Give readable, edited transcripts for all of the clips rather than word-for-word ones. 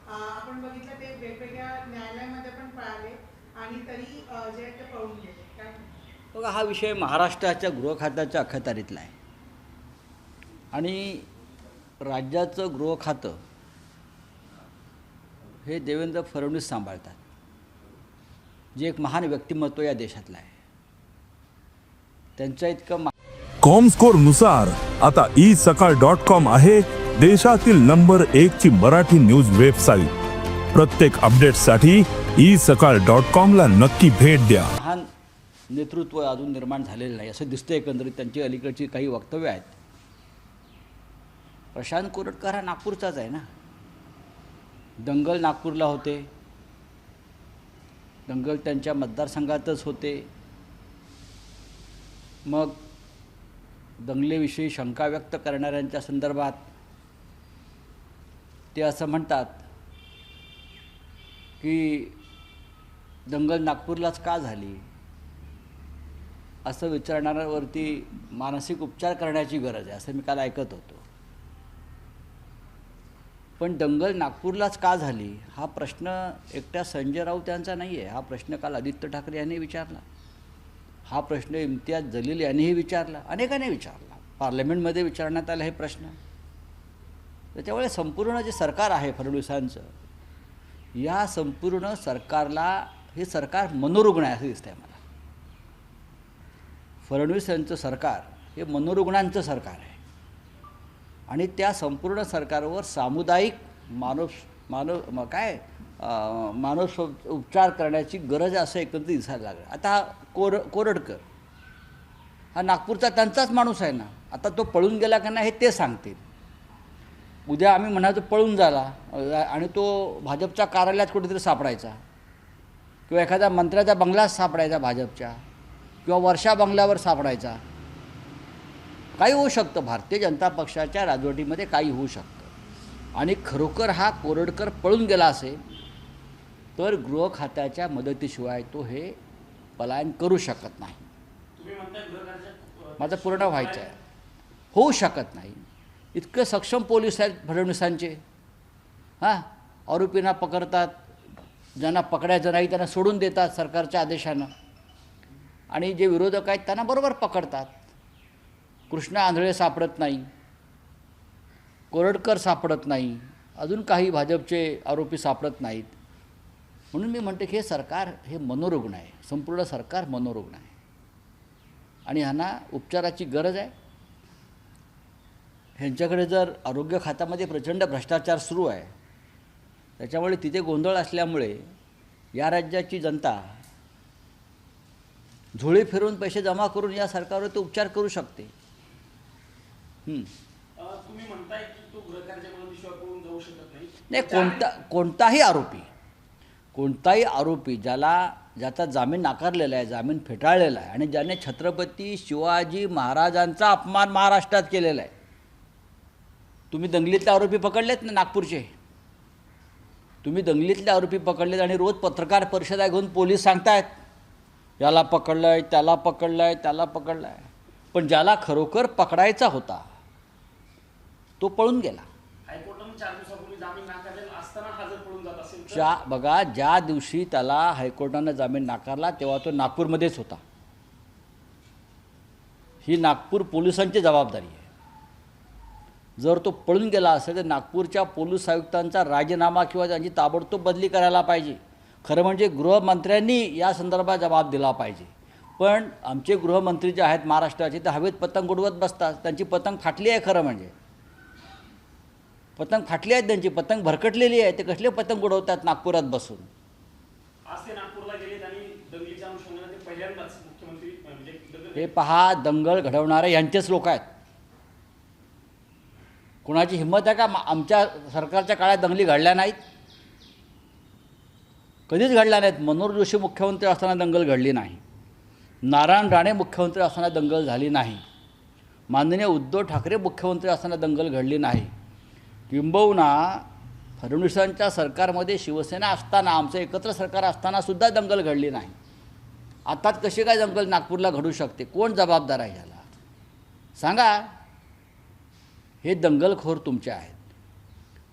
आपण बघितलं ते वेगवेगळ्या न्यायालयामध्ये पण पळाले आणि तरी जे आहे ते पळून गेले. काय बघा, हा विषय महाराष्ट्राच्या गृह खात्याच्या अखत्यारीतला आहे आणि राज्याचं गृह खातं हे देवेंद्र फडणवीस सांभाळतात, जे एक महान व्यक्तिमत्व या देशातलं आहे. त्यांच्या इतकं कॉमस्कोर नुसार आता isakal.com आहे देशातील नंबर 1 ची मराठी न्यूज वेबसाईट. प्रत्येक अपडेटसाठी isakal.com ला नक्की भेट द्या. महान नेतृत्व अजून निर्माण झालेलं नाही असं दिसतं. एकंदरीत त्यांची अलीकडची काही वक्तव्य आहेत. प्रशांत कोरटकर हा नागपूरचाच आहे ना. दंगल नागपूरला होते, दंगल त्यांच्या मतदारसंघातच होते. मग दंगलीविषयी शंका व्यक्त करणाऱ्यांच्या संदर्भात ते असं म्हणतात की दंगल नागपूरलाच का झाली असं विचारणाऱ्यावरती मानसिक उपचार करण्याची गरज आहे असं मी काल ऐकत होतो. पण दंगल नागपूरलाच का झाली हा प्रश्न एकट्या संजय राऊत यांचा नाही आहे. हा प्रश्न काल आदित्य ठाकरे यांनी विचारला. हा प्रश्न इम्तियाज जलील यांनीही विचारला, अनेकांनी विचारला. पार्लमेंटमध्ये विचारण्यात आला हे प्रश्न. त्याच्यामुळे संपूर्ण जे सरकार आहे फडणवीसांचं, या संपूर्ण सरकारला हे सरकार मनोरुग्ण आहे असं दिसतंय मला. फडणवीस यांचं सरकार हे मनोरुग्णांचं सरकार आहे आणि त्या संपूर्ण सरकारवर सामुदायिक मानस उपचार करण्याची गरज असं एकंदरीत दिसायला लागलं. आता हा कोरटकर हा नागपूरचा त्यांचाच माणूस आहे ना. आता तो पळून गेला का नाही हे ते सांगतील. उद्या आम्ही म्हणायचो पळून झाला आणि तो भाजपच्या कार्यालयात कुठेतरी सापडायचा किंवा एखाद्या मंत्र्याच्या बंगल्यात सापडायचा भाजपच्या किंवा वर्षा बंगल्यावर सापडायचा. काही होऊ शकतं. भारतीय जनता पक्षाच्या राजवटीमध्ये काही होऊ शकतं. आणि खरोखर हा कोरटकर पळून गेला असेल तर गृह खात्याच्या मदतीशिवाय तो हे पलायन करू शकत नाही. माझं पूर्ण व्हायचं आहे. होऊ शकत नाही. इतकं सक्षम पोलीस आहेत फडणवीसांचे. आरोपींना पकडतात, ज्यांना पकडायचं नाही त्यांना सोडून देतात सरकारच्या आदेशानं, आणि जे विरोधक आहेत त्यांना बरोबर पकडतात. कृष्णा आंधळे सापडत नाही, कोरटकर सापडत नाही, अजून काही भाजपचे आरोपी सापडत नाहीत. म्हणून मी म्हणते की हे सरकार हे मनोरुग्ण आहे. संपूर्ण सरकार मनोरुग्ण आहे आणि ह्यांना उपचाराची गरज आहे. ह्यांच्याकडे जर आरोग्य खात्यामध्ये प्रचंड भ्रष्टाचार सुरू आहे, त्याच्यामुळे तिथे गोंधळ असल्यामुळे या राज्याची जनता झोळी फिरून पैसे जमा करून या सरकारवर ते उपचार करू शकते. तुम्ही म्हणताय की तो गृहकार्याच्या मदतीशिवाय पळून जाऊ शकत नाही. कोणताही आरोपी ज्याचा जामीन नाकारलेला आहे, जामीन फेटाळलेला आहे आणि ज्याने छत्रपती शिवाजी महाराजांचा अपमान महाराष्ट्रात केलेला आहे. तुम्ही दंगलीतले आरोपी पकडलेत ना नागपूरचे. तुम्ही दंगलीतले आरोपी पकडलेत आणि रोज पत्रकार परिषदा घेऊन पोलीस सांगतायत याला पकडलं आहे, त्याला पकडलं आहे, त्याला पकडलं आहे. पण ज्याला खरोखर पकडायचा होता तो पळून गेला. हायकोर्टाने 4 दिवसापूर्वी जामीन नाकारलेला असताना हा जर पळून जात असेल बघा, ज्या दिवशी त्याला हायकोर्टानं जामीन नाकारला तेव्हा तो नागपूरमध्येच होता. ही नागपूर पोलिसांची जबाबदारी आहे. जर तो पळून गेला असेल तर नागपूरच्या पोलीस आयुक्तांचा राजीनामा किंवा त्यांची ताबडतोब बदली करायला पाहिजे. खरं म्हणजे गृहमंत्र्यांनी या संदर्भात जबाब दिला पाहिजे. पण आमचे गृहमंत्री जे आहेत महाराष्ट्राचे ते हवेत पतंग उडवत बसतात. त्यांची पतंग फाटली आहे. खरं म्हणजे पतंग फाटली आहेत त्यांची, पतंग भरकटलेली आहे. ते कसले पतंग उडवतात नागपुरात बसून. आज ते नागपूरला गेलेत आणि दंगलीच्या अनुषंगाने ते पहिल्यांदाच मुख्यमंत्री हे पहा, दंगल घडवणारे यांचेच लोक आहेत. कुणाची हिंमत आहे का आमच्या सरकारच्या काळात दंगली घडल्या नाहीत? कधीच घडल्या नाहीत. मनोहर जोशी मुख्यमंत्री असताना दंगल घडली नाही. नारायण राणे मुख्यमंत्री असताना दंगल झाली नाही. माननीय उद्धव ठाकरे मुख्यमंत्री असताना दंगल घडली नाही. किंबहुना फडणवीसांच्या सरकारमध्ये शिवसेना असताना, आमचं एकत्र सरकार असताना सुद्धा दंगल घडली नाही. आता कशी काय दंगल नागपूरला घडू शकते? कोण जबाबदार आहे याला सांगा? हे दंगलखोर तुमचे आहेत.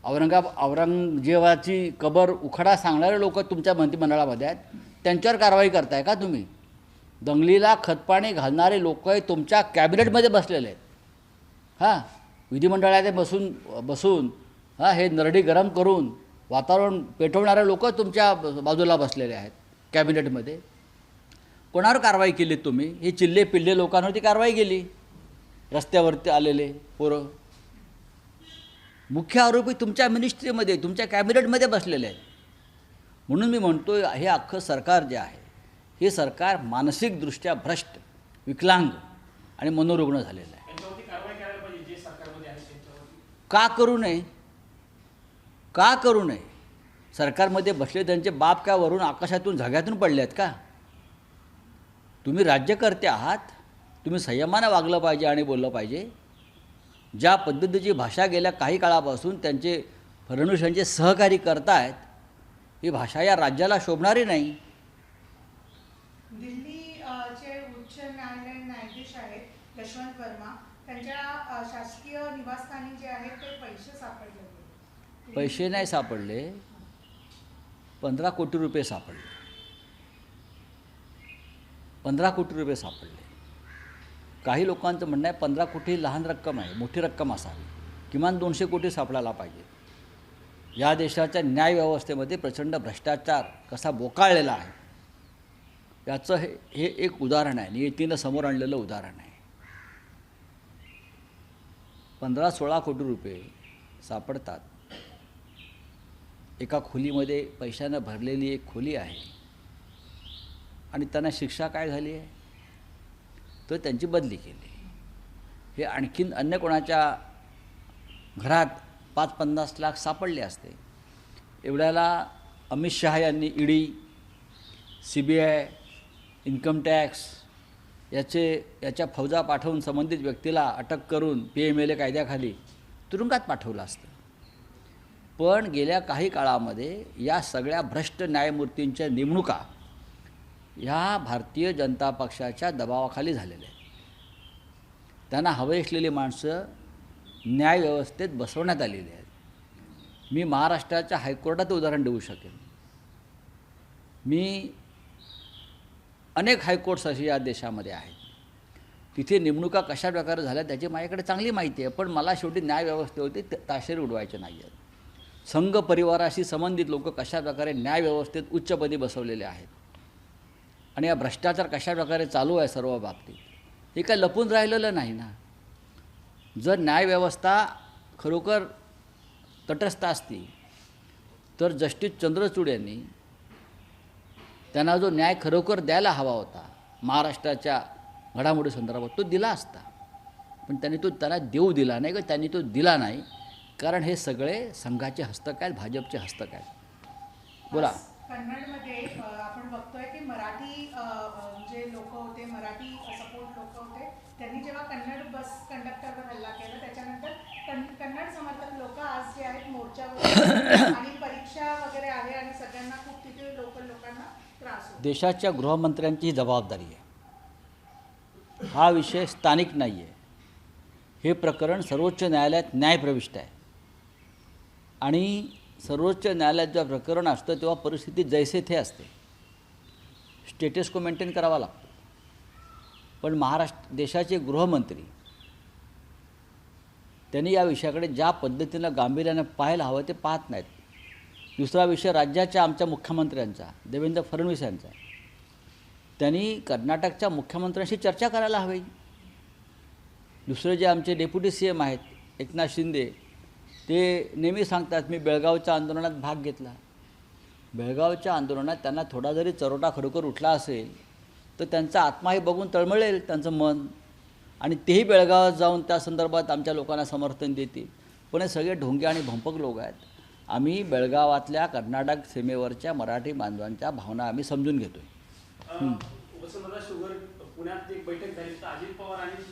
औरंगजेबाची कबर उखडा सांगणारे लोक तुमच्या मंत्रिमंडळामध्ये आहेत, त्यांच्यावर कारवाई करताय का तुम्ही? दंगलीला खतपाणी घालणारे लोक तुमच्या कॅबिनेटमध्ये बसलेले आहेत. हां, विधिमंडळात बसून हे नरडी गरम करून वातावरण पेटवणारे लोक तुमच्या बाजूला बसलेले आहेत कॅबिनेटमध्ये. कोणावर कारवाई केली तुम्ही? हे चिल्ले पिल्ले लोकांवरती कारवाई केली, रस्त्यावरती आलेले पोरं. मुख्य आरोपी तुमच्या मिनिस्ट्रीमध्ये, तुमच्या कॅबिनेटमध्ये बसलेले आहेत. म्हणून मी म्हणतो, हे अख्खं सरकार जे आहे, हे सरकार मानसिकदृष्ट्या भ्रष्ट, विकलांग आणि मनोरुग्ण झालेलं आहे. त्यांच्यावरती कारवाई करायला पाहिजे, जे सरकारमध्ये आहे त्यांच्यावरती. का करू नये? का करू नये? सरकारमध्ये बसले त्यांचे बाप काय वरून आकाशातून झग्यातून पडले आहेत का? तुम्ही राज्यकर्ते आहात, तुम्ही संयमानं वागलं पाहिजे आणि बोललं पाहिजे. ज्या पद्धतीची भाषा गेल्या काही काळापासून त्यांचे फडणवीस यांचे सहकारी करतायत, ही भाषा या राज्याला शोभणारी नाही. दिल्लीचे उच्च न्यायालय न्यायाधीश आहेत यशवंत वर्मा, त्यांच्या शासकीय निवासस्थानी जे आहेत ते पैसे सापडले. पैसे नाही सापडले, 15 कोटी रुपये सापडले. 15 कोटी रुपये सापडले. काही लोकांचं म्हणणं आहे 15 कोटी लहान रक्कम आहे, मोठी रक्कम असावी, किमान 200 कोटी सापडायला पाहिजे. या देशाच्या न्यायव्यवस्थेमध्ये प्रचंड भ्रष्टाचार कसा बोकाळलेला आहे याचं हे एक उदाहरण आहे, नियतीनं समोर आणलेलं उदाहरण आहे. 15-16 कोटी रुपये सापडतात. एका खोलीमध्ये पैशानं भरलेली एक खोली आहे आणि त्यांना शिक्षा काय झाली आहे? तर त्यांची बदली केली. हे आणखीन अन्य कोणाच्या घरात 5-50 लाख सापडले असते. एवढ्याला अमित शहा यांनी ईडी, CBI, इन्कम टॅक्स याच्या फौजा पाठवून संबंधित व्यक्तीला अटक करून PMLA कायद्याखाली तुरुंगात पाठवलं असतं. पण गेल्या काही काळामध्ये या सगळ्या भ्रष्ट न्यायमूर्तींच्या नेमणुका ह्या भारतीय जनता पक्षाच्या दबावाखाली झालेल्या आहेत. त्यांना हवे असलेली माणसं न्यायव्यवस्थेत बसवण्यात आलेली आहेत. मी महाराष्ट्राच्या हायकोर्टाचं उदाहरण देऊ शकेन. मी अनेक हायकोर्ट्स अशी या देशामध्ये आहेत, तिथे नेमणुका कशा प्रकारे झाल्या त्याची माझ्याकडे चांगली माहिती आहे. पण मला शेवटी न्यायव्यवस्थेवरती ताशेरे उडवायचे नाही आहेत. संघ परिवाराशी संबंधित लोक कशा प्रकारे न्यायव्यवस्थेत उच्चपदी बसवलेले आहेत आणि या भ्रष्टाचार कशा प्रकारे चालू आहे सर्व बाबतीत, हे काय लपून राहिलेलं नाही ना. जर न्यायव्यवस्था खरोखर तटस्थ असती तर जस्टिस चंद्रचूड यांनी त्यांना जो न्याय खरोखर द्यायला हवा होता महाराष्ट्राच्या घडामोडी संदर्भात, तो दिला असता. पण त्यांनी तो त्याला देऊ दिला नाही, किंवा त्यांनी तो दिला नाही, कारण हे सगळे संघाचे हस्तक आहेत, भाजपचे हस्तक आहेत. बोला. कन्नडमध्ये आपण बघतोय की मराठी जे लोक होते, मराठी सपोर्ट लोक होते, त्यांनी जेव्हा कन्नड बस कंडक्टरवर हल्ला केला त्याच्यानंतर कन्नड समर्थक लोक आज जे आहेत मोर्चावर आणि परीक्षा वगैरे आहे आणि सगळ्यांना खूप तिथे लोकल लोकांना त्रास होतो. देशाच्या गृहमंत्र्यांची जबाबदारी आहे. हा विषय स्थानिक नाही आहे. हे प्रकरण सर्वोच्च न्यायालयात न्यायप्रविष्ट आहे आणि सर्वोच्च न्यायालयात जेव्हा प्रकरण असतं तेव्हा परिस्थिती जैसे थे असते, स्टेटस को मेंटेन करावा लागतो. पण देशाचे गृहमंत्री त्यांनी या विषयाकडे ज्या पद्धतीनं गांभीर्यानं पाहायला हवं ते पाहत नाहीत. दुसरा विषय राज्याच्या आमच्या मुख्यमंत्र्यांचा, देवेंद्र फडणवीस यांचा, त्यांनी कर्नाटकच्या मुख्यमंत्र्यांशी चर्चा करायला हवी. दुसरे जे आमचे डेप्युटी CM आहेत एकनाथ शिंदे, ते नेहमी सांगतात मी बेळगावच्या आंदोलनात भाग घेतला. बेळगावच्या आंदोलनात त्यांना थोडा जरी चरोटा खरोखर उठला असेल तर त्यांचा आत्माही बघून तळमळेल त्यांचं मन, आणि तेही बेळगावात जाऊन त्या संदर्भात आमच्या लोकांना समर्थन देतील. पण हे सगळे ढोंगे आणि भंपक लोक आहेत. आम्ही बेळगावातल्या कर्नाटक सीमेवरच्या मराठी बांधवांच्या भावना आम्ही समजून घेतो आहे. वसंतदादा शुगर पुण्यात एक बैठक झाली तर अजित पवार आणि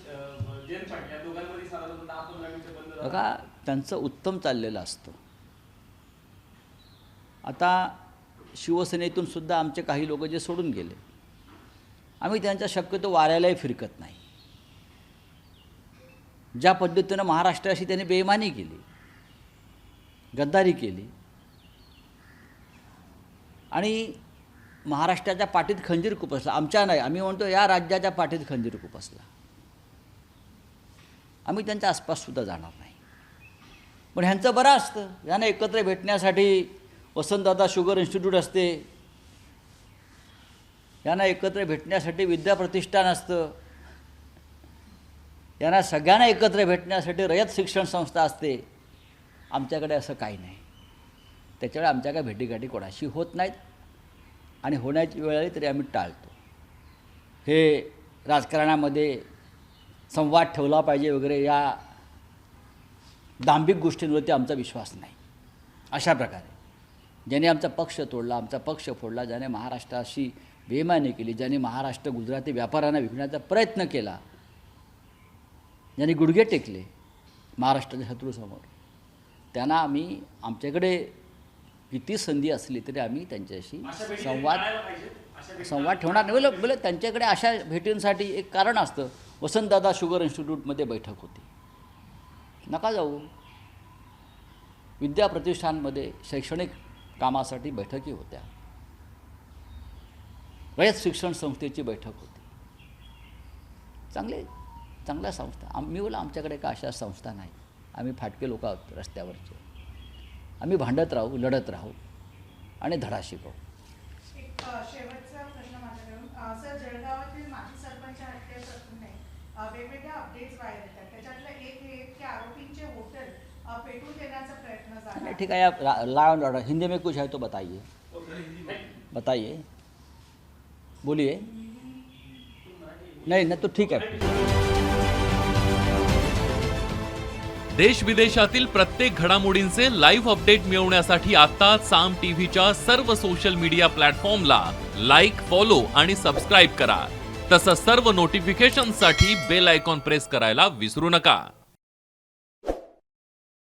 जयंत पाटील या दोघांमध्ये साधारणतः 10-15 मिनिटं बंद झालं. बघा, त्यांचं उत्तम चाललेलं असतं. आता शिवसेनेतून सुद्धा आमचे काही लोक जे सोडून गेले, आम्ही त्यांच्या शक्यतो वाऱ्यालाही फिरकत नाही. ज्या पद्धतीनं महाराष्ट्राशी त्यांनी बेईमानी केली, गद्दारी केली आणि महाराष्ट्राच्या पाठीत खंजीर खुपसला. आमच्या नाही, आम्ही म्हणतो या राज्याच्या पाठीत खंजीर खुपसला. आम्ही त्यांच्या आसपाससुद्धा जाणार नाही. पण ह्यांचं बरं असतं, यांना एकत्र भेटण्यासाठी वसंतदादा शुगर इन्स्टिट्यूट असते, यांना एकत्र भेटण्यासाठी विद्याप्रतिष्ठान असतं, यांना सगळ्यांना एकत्र भेटण्यासाठी रयत शिक्षण संस्था असते. आमच्याकडे असं काही नाही. त्याच्यामुळे आमच्या काय भेटीगाठी कोणाशी होत नाहीत आणि होण्याची वेळ आली तरी आम्ही टाळतो. हे राजकारणामध्ये संवाद ठेवला पाहिजे वगैरे या दांभिक गोष्टींवरती आमचा विश्वास नाही. अशा प्रकारे ज्याने आमचा पक्ष तोडला, आमचा पक्ष फोडला, ज्याने महाराष्ट्राशी बेईमानी केली, ज्याने महाराष्ट्र गुजराती व्यापाऱ्यांना विकण्याचा प्रयत्न केला, ज्यांनी गुडघे टेकले महाराष्ट्राच्या शत्रूसमोर, त्यांना आम्ही आमच्याकडे किती संधी असली तरी आम्ही त्यांच्याशी अशा भेटी संवाद टाळायला पाहिजेत. अशा भेटी संवाद ठेवणार नाही. बोले त्यांच्याकडे अशा भेटींसाठी एक कारण असतं. वसंतदादा शुगर इन्स्टिट्यूटमध्ये बैठक होती, नका जाऊ. विद्याप्रतिष्ठानमध्ये शैक्षणिक कामासाठी बैठकी होत्या, रयत शिक्षण संस्थेची बैठक होती. चांगल्या संस्था. मी बोला आमच्याकडे का अशा संस्था नाही. आम्ही फाटके लोक आहोत रस्त्यावरचे. आम्ही भांडत राहू, लढत राहू आणि धडा शिकवू. एक शेवटचा प्रश्न माझ्याकडून. सर, जळगावातील माजी सरपंच हत्येप्रकरणी वेगवेगळ्या अपडेट्स बाहेर येतात. त्याच्यातलं एक हे की आरोपींचे हॉटेल पेटून देण्याचा प्रयत्न झाला. ठीक है, आप लॉ एंड ऑर्डर हिंदी में कुछ है तो बताइए, बताइए, बोलिए. नहीं ना तो ठीक है. देश विदेशातील प्रत्येक घडामोडींचे लाईव्ह अपडेट मिळवण्यासाठी आता साम टीव्हीच्या सर्व सोशल मीडिया प्लॅटफॉर्मला लाईक, फॉलो आणि सबस्क्राईब करा. तसंच सर्व नोटिफिकेशनसाठी बेल आयकॉन प्रेस करायला विसरू नका.